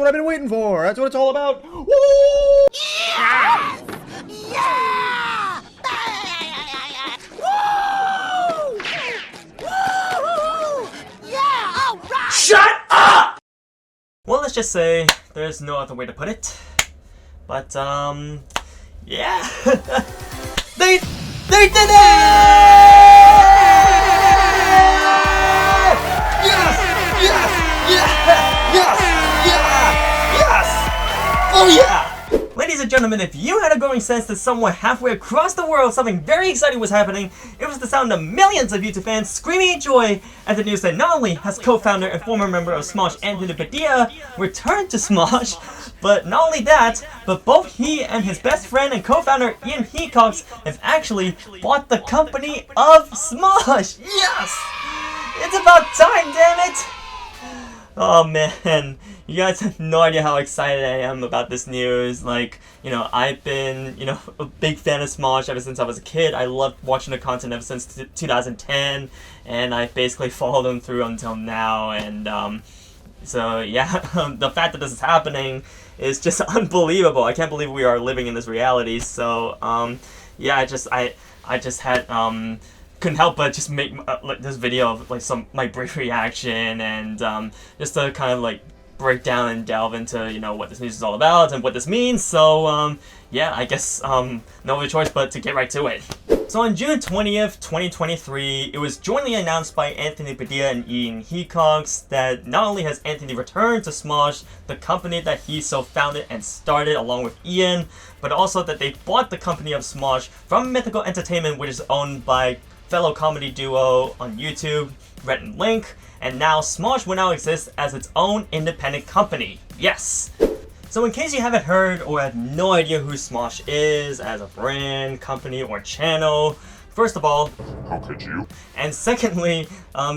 what I've been waiting for. That's what it's all about. Woo! Yeah! Yeah! Woo! Woo! Yeah! All right! Shut up! Well, let's just say there's no other way to put it. But, yeah. They did it! Yes! Yes! Yes! Yes! Yeah! Yes! Oh yeah! Ladies and gentlemen, if you had a growing sense that somewhere halfway across the world something very exciting was happening, it was the sound of millions of YouTube fans screaming in joy at the news that not only has co-founder and former member of Smosh, Anthony Padilla, returned to Smosh, but not only that, but both he and his best friend and co-founder Ian Hecox have actually bought the company of Smosh! Yes! It's about time, damn it! Oh man, you guys have no idea how excited I am about this news. Like, you know, I've been, you know, a big fan of Smosh ever since I was a kid. I loved watching the content ever since 2010, and I basically followed them through until now. And so yeah, the fact that this is happening is just unbelievable. I can't believe we are living in this reality. So yeah, I just had couldn't help but just make like this video of like my brief reaction and just to kind of like break down and delve into, you know, what this news is all about and what this means. So yeah, I guess no other choice but to get right to it. So on June 20th, 2023, it was jointly announced by Anthony Padilla and Ian Hecox that not only has Anthony returned to Smosh, the company that he so founded and started along with Ian, but also that they bought the company of Smosh from Mythical Entertainment, which is owned by fellow comedy duo on YouTube, Rhett and Link, and now Smosh will now exist as its own independent company. Yes! So in case you haven't heard or have no idea who Smosh is as a brand, company, or channel, first of all, how could you? And secondly,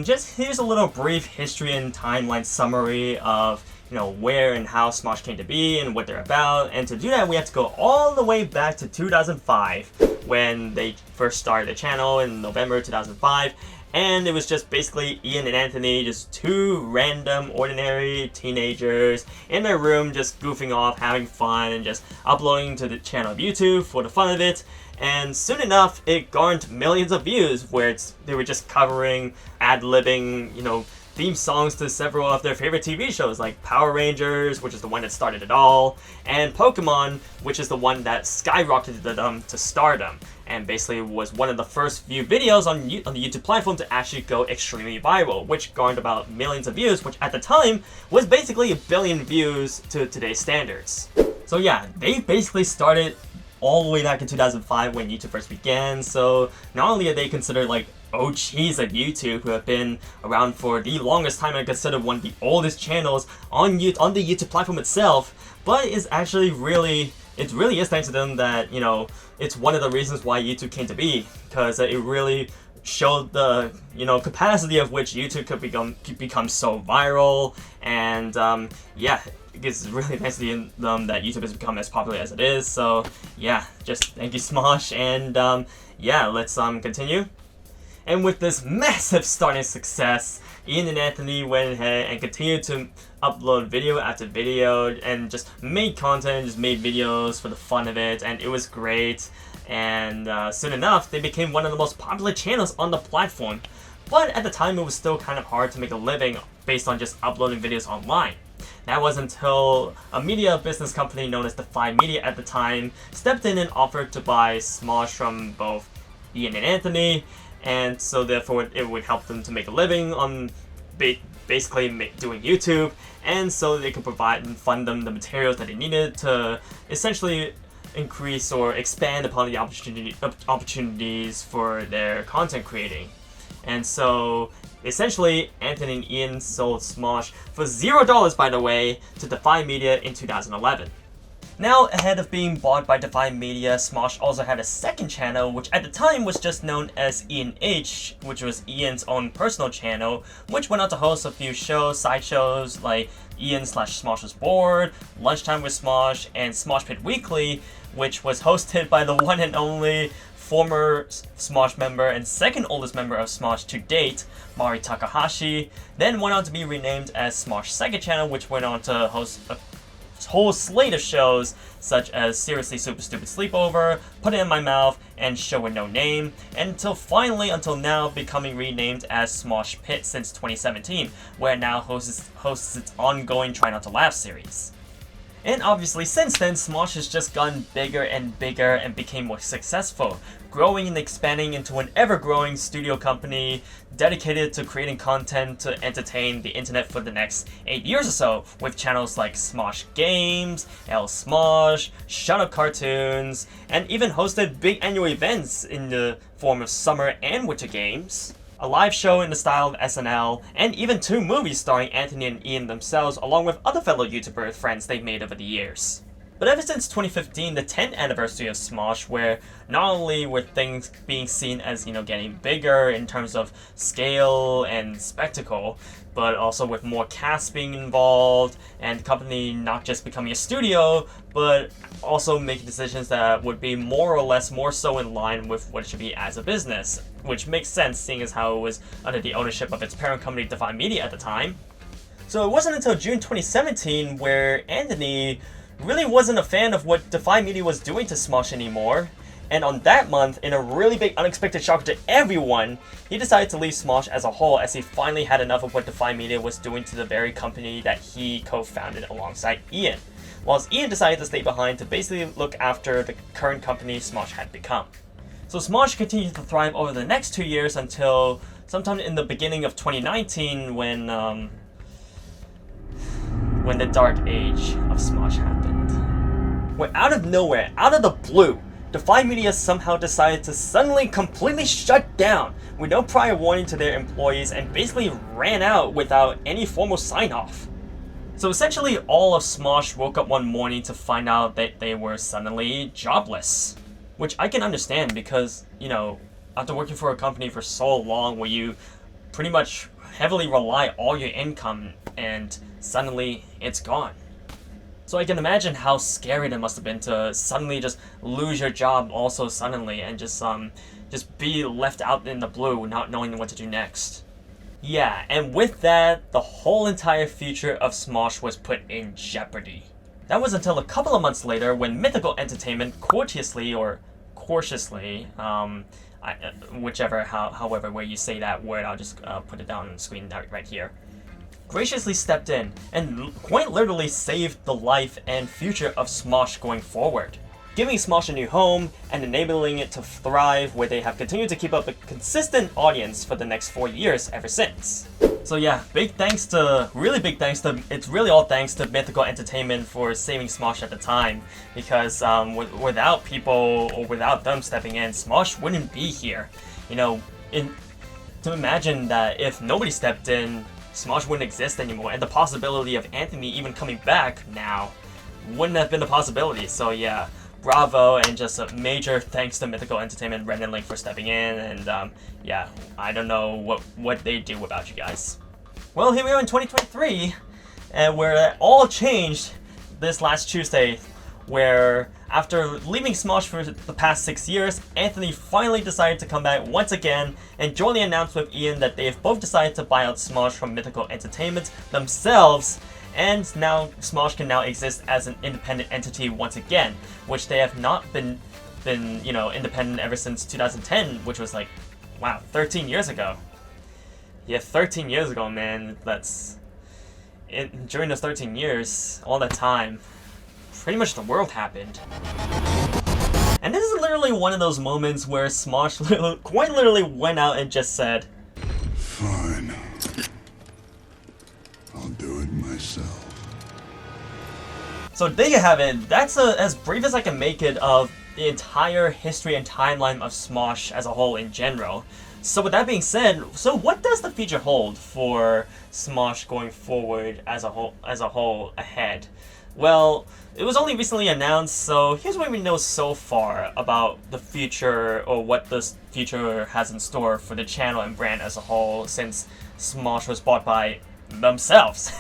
just here's a little brief history and timeline summary of, you know, where and how Smosh came to be and what they're about. And to do that, we have to go all the way back to 2005 when they first started the channel in November 2005. And it was just basically Ian and Anthony, just two random, ordinary teenagers in their room, just goofing off, having fun, and just uploading to the channel of YouTube for the fun of it. And soon enough, it garnered millions of views, where they were just covering, ad-libbing, you know, theme songs to several of their favorite TV shows, like Power Rangers, which is the one that started it all, and Pokemon, which is the one that skyrocketed them to stardom, and basically was one of the first few videos on the YouTube platform to actually go extremely viral, which garnered about millions of views, which at the time was basically 1 billion views to today's standards. So yeah, they basically started all the way back in 2005 when YouTube first began, so not only are they considered like OGs of YouTube, who have been around for the longest time and considered one of the oldest channels on the YouTube platform itself, but it's actually really is thanks to them that, you know, it's one of the reasons why YouTube came to be, because it really showed the, you know, capacity of which YouTube could become so viral. And yeah, it's really nice to them that YouTube has become as popular as it is. So yeah, just thank you, Smosh, and yeah, let's continue. And with this massive starting success, Ian and Anthony went ahead and continued to upload video after video and just made content, just made videos for the fun of it, and it was great. And soon enough, they became one of the most popular channels on the platform. But at the time, it was still kind of hard to make a living based on just uploading videos online. That was until a media business company known as Defy Media at the time stepped in and offered to buy Smosh from both Ian and Anthony, and so therefore it would help them to make a living on basically doing YouTube, and so they could provide and fund them the materials that they needed to essentially increase or expand upon the opportunities for their content creating. And so essentially Anthony and Ian sold Smosh for $0, by the way, to Defy Media in 2011. Now, ahead of being bought by Defy Media, Smosh also had a second channel, which at the time was just known as Ian H, which was Ian's own personal channel, which went on to host a few shows, side shows like Ian/Smosh Was Bored, Lunchtime with Smosh, and Smosh Pit Weekly, which was hosted by the one and only former Smosh member and second oldest member of Smosh to date, Mari Takahashi, then went on to be renamed as Smosh Second Channel, which went on to host whole slate of shows such as Seriously Super Stupid Sleepover, Put It in My Mouth, and Show with No Name, and until now becoming renamed as Smosh Pit since 2017, where it now hosts its ongoing Try Not to Laugh series. And obviously since then, Smosh has just gotten bigger and bigger and became more successful, growing and expanding into an ever-growing studio company dedicated to creating content to entertain the internet for the next 8 years or so, with channels like Smosh Games, L Smosh, Shoutout Cartoons, and even hosted big annual events in the form of summer and winter games, a live show in the style of SNL, and even 2 movies starring Anthony and Ian themselves, along with other fellow YouTuber friends they've made over the years. But ever since 2015, the 10th anniversary of Smosh, where not only were things being seen as, getting bigger in terms of scale and spectacle, but also with more casts being involved, and the company not just becoming a studio, but also making decisions that would be more or less more so in line with what it should be as a business, which makes sense seeing as how it was under the ownership of its parent company Defy Media at the time. So it wasn't until June 2017 where Anthony really wasn't a fan of what Defy Media was doing to Smosh anymore, and on that month, in a really big unexpected shocker to everyone, he decided to leave Smosh as a whole as he finally had enough of what Defy Media was doing to the very company that he co-founded alongside Ian, whilst Ian decided to stay behind to basically look after the current company Smosh had become. So Smosh continued to thrive over the next 2 years until sometime in the beginning of 2019 when the dark age of Smosh happened. Where out of nowhere, out of the blue, Defy Media somehow decided to suddenly completely shut down with no prior warning to their employees and basically ran out without any formal sign-off. So essentially all of Smosh woke up one morning to find out that they were suddenly jobless. Which I can understand because, after working for a company for so long where you pretty much heavily rely all your income and suddenly it's gone. So I can imagine how scary it must have been to suddenly just lose your job also suddenly and just be left out in the blue not knowing what to do next. Yeah, and with that, the whole entire future of Smosh was put in jeopardy. That was until a couple of months later when Mythical Entertainment courteously or cautiously, however way you say that word, I'll just put it down on the screen right here, graciously stepped in and quite literally saved the life and future of Smosh going forward, giving Smosh a new home and enabling it to thrive, where they have continued to keep up a consistent audience for the next 4 years ever since. So yeah, it's really all thanks to Mythical Entertainment for saving Smosh at the time, because without people or without them stepping in, Smosh wouldn't be here. To imagine that if nobody stepped in, Smosh wouldn't exist anymore, and the possibility of Anthony even coming back now wouldn't have been a possibility. So yeah, bravo, and just a major thanks to Mythical Entertainment, Ren and Link for stepping in, and yeah, I don't know what they'd do without you guys. Well, here we are in 2023, and where it all changed this last Tuesday, where after leaving Smosh for the past 6 years, Anthony finally decided to come back once again and jointly announced with Ian that they have both decided to buy out Smosh from Mythical Entertainment themselves, and now Smosh can now exist as an independent entity once again, which they have not been independent ever since 2010, which was like, wow, 13 years ago. Yeah, 13 years ago, man. During those 13 years, all that time, pretty much the world happened. And this is literally one of those moments where Smosh quite literally went out and just said, "Fine. I'll do it myself." So there you have it. That's as brief as I can make it of the entire history and timeline of Smosh as a whole in general. So with that being said, so what does the future hold for Smosh going forward as a whole ahead? Well, it was only recently announced, so here's what we know so far about the future, or what this future has in store for the channel and brand as a whole, since Smosh was bought by themselves,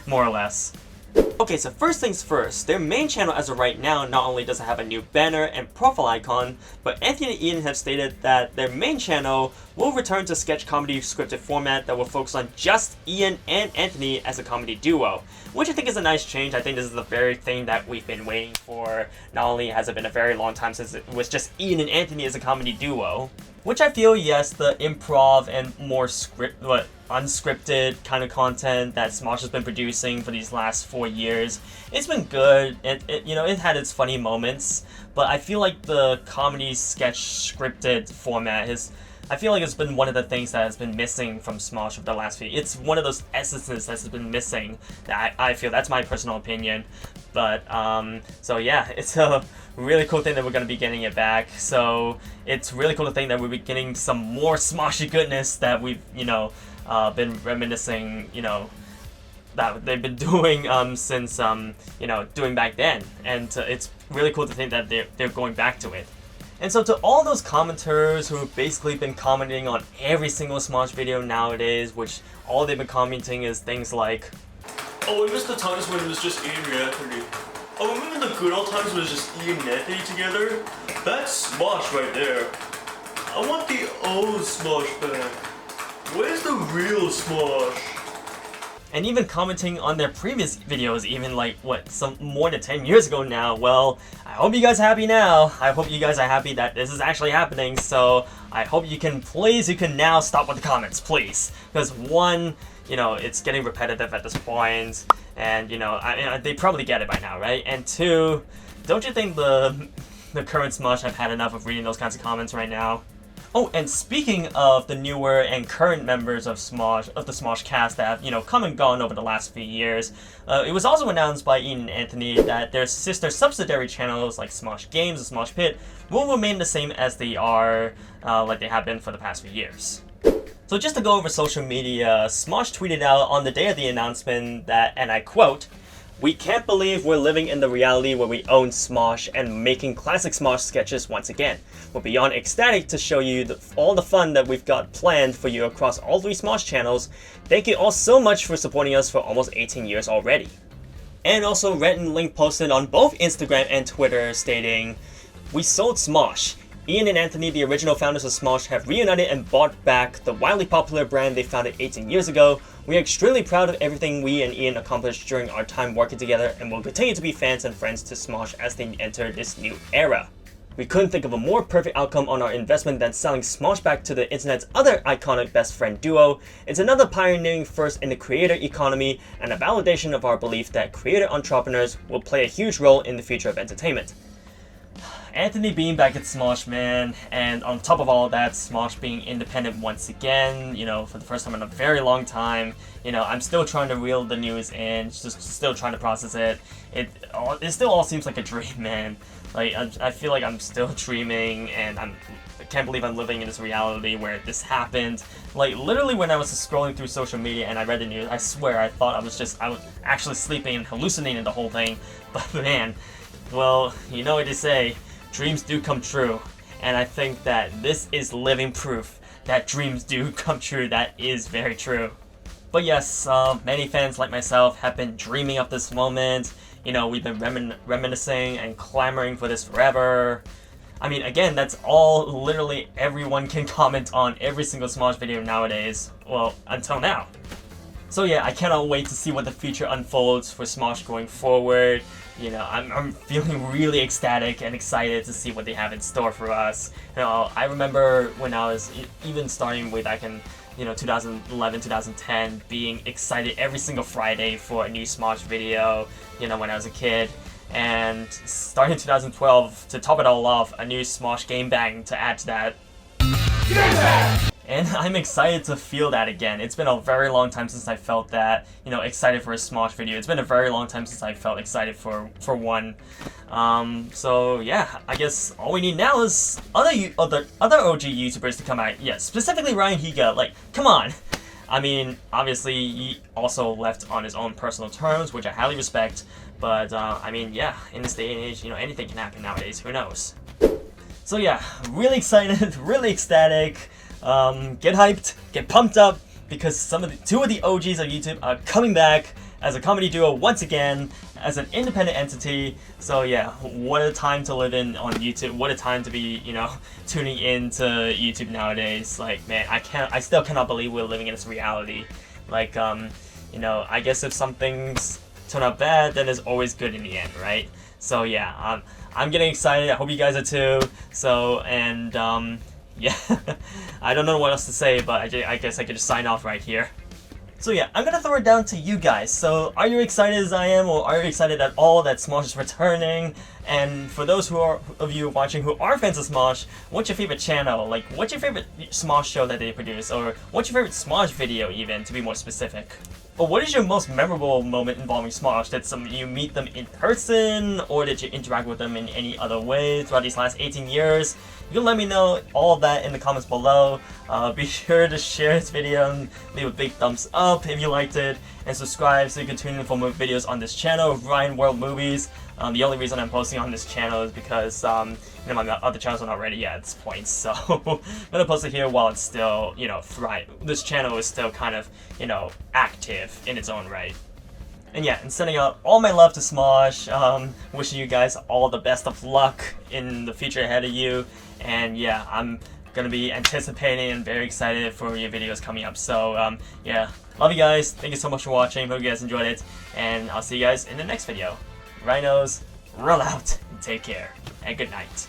more or less. Okay, so first things first, their main channel as of right now not only doesn't have a new banner and profile icon, but Anthony and Ian have stated that their main channel will return to sketch comedy scripted format that will focus on just Ian and Anthony as a comedy duo, which I think is a nice change. I think this is the very thing that we've been waiting for. Not only has it been a very long time since it was just Ian and Anthony as a comedy duo, which I feel, yes, the improv and more unscripted kind of content that Smosh has been producing for these last 4 years, it's been good. It had its funny moments, but I feel like the comedy sketch scripted format I feel like it's been one of the things that has been missing from Smosh over the last few. It's one of those essences that's been missing. That I feel, that's my personal opinion. But so yeah, it's a really cool thing that we're gonna be getting it back. So it's really cool to think that we'll be getting some more Smoshy goodness that we've been reminiscing, that they've been doing since doing back then, and it's really cool to think that they're going back to it. And so to all those commenters who have basically been commenting on every single Smosh video nowadays, which all they've been commenting is things like, "Oh, I miss the times when it was just Ian and Anthony. Oh, remember the good old times when it was just Ian and Anthony together? That's Smosh right there. I want the old Smosh back. Where's the real Smosh?" And even commenting on their previous videos, even like, some more than 10 years ago now. Well, I hope you guys are happy now. I hope you guys are happy that this is actually happening. So I hope you can now stop with the comments, please. Because one, it's getting repetitive at this point, and they probably get it by now, right? And two, don't you think the current Smosh have had enough of reading those kinds of comments right now? Oh, and speaking of the newer and current members of the Smosh cast that have, come and gone over the last few years, it was also announced by Ian and Anthony that their sister subsidiary channels like Smosh Games and Smosh Pit will remain the same as they are, like they have been for the past few years. So just to go over social media, Smosh tweeted out on the day of the announcement that, and I quote, "We can't believe we're living in the reality where we own Smosh and making classic Smosh sketches once again. We're beyond ecstatic to show you all the fun that we've got planned for you across all 3 Smosh channels. Thank you all so much for supporting us for almost 18 years already." And also Rhett and Link posted on both Instagram and Twitter stating, "We sold Smosh. Ian and Anthony, the original founders of Smosh, have reunited and bought back the wildly popular brand they founded 18 years ago. We are extremely proud of everything we and Ian accomplished during our time working together and will continue to be fans and friends to Smosh as they enter this new era. We couldn't think of a more perfect outcome on our investment than selling Smosh back to the internet's other iconic best friend duo. It's another pioneering first in the creator economy and a validation of our belief that creator entrepreneurs will play a huge role in the future of entertainment." Anthony being back at Smosh, man, and on top of all that, Smosh being independent once again, for the first time in a very long time. I'm still trying to reel the news in, just still trying to process it. It still all seems like a dream, man. Like, I feel like I'm still dreaming, and I can't believe I'm living in this reality where this happened. Like, literally when I was scrolling through social media and I read the news, I swear I thought I was actually sleeping and hallucinating the whole thing. But man, well, you know what they say, dreams do come true, and I think that this is living proof that dreams do come true. That is very true. But yes, many fans like myself have been dreaming of this moment. We've been reminiscing and clamoring for this forever. I mean, again, that's all literally everyone can comment on every single Smosh video nowadays. Well, until now. So yeah, I cannot wait to see what the future unfolds for Smosh going forward. I'm feeling really ecstatic and excited to see what they have in store for us. I remember when I was even starting way back in 2011, 2010, being excited every single Friday for a new Smosh video, when I was a kid. And starting in 2012, to top it all off, a new Smosh Game Bang to add to that. Game Bang! And I'm excited to feel that again. It's been a very long time since I felt that, excited for a Smosh video. It's been a very long time since I felt excited for one. So yeah, I guess all we need now is other OG YouTubers to come out. Yeah, specifically Ryan Higa. Like, come on. I mean, obviously he also left on his own personal terms, which I highly respect. But I mean, yeah, in this day and age, anything can happen nowadays. Who knows? So yeah, really excited, really ecstatic. Get hyped, get pumped up, because two of the OGs of YouTube are coming back as a comedy duo once again, as an independent entity. So yeah, what a time to live in on YouTube. What a time to be, you know, tuning into YouTube nowadays. Like, man, I still cannot believe we're living in this reality. Like, you know, I guess if some things turn out bad, then it's always good in the end, right? So yeah, I'm getting excited. I hope you guys are too. So, and yeah, I don't know what else to say, but I guess I could just sign off right here. So yeah, I'm gonna throw it down to you guys. So are you excited as I am, or are you excited at all that Smosh is returning? And for those of you watching who are fans of Smosh, what's your favorite channel? Like, what's your favorite Smosh show that they produce? Or what's your favorite Smosh video even, to be more specific? Or what is your most memorable moment involving Smosh? Did you meet them in person, or did you interact with them in any other way throughout these last 18 years? You can let me know all of that in the comments below. Be sure to share this video and leave a big thumbs up if you liked it, and subscribe so you can tune in for more videos on this channel, RyanWorldMovies. The only reason I'm posting on this channel is because you know, my other channels are not ready yet at this point, so I'm gonna post it here while it's still, you know, this channel is still kind of, you know, active in its own right. And yeah, and sending out all my love to Smosh, wishing you guys all the best of luck in the future ahead of you, and yeah, I'm gonna be anticipating and very excited for your videos coming up. So yeah, love you guys, thank you so much for watching, hope you guys enjoyed it, and I'll see you guys in the next video. Rhinos, roll out, and take care, and good night.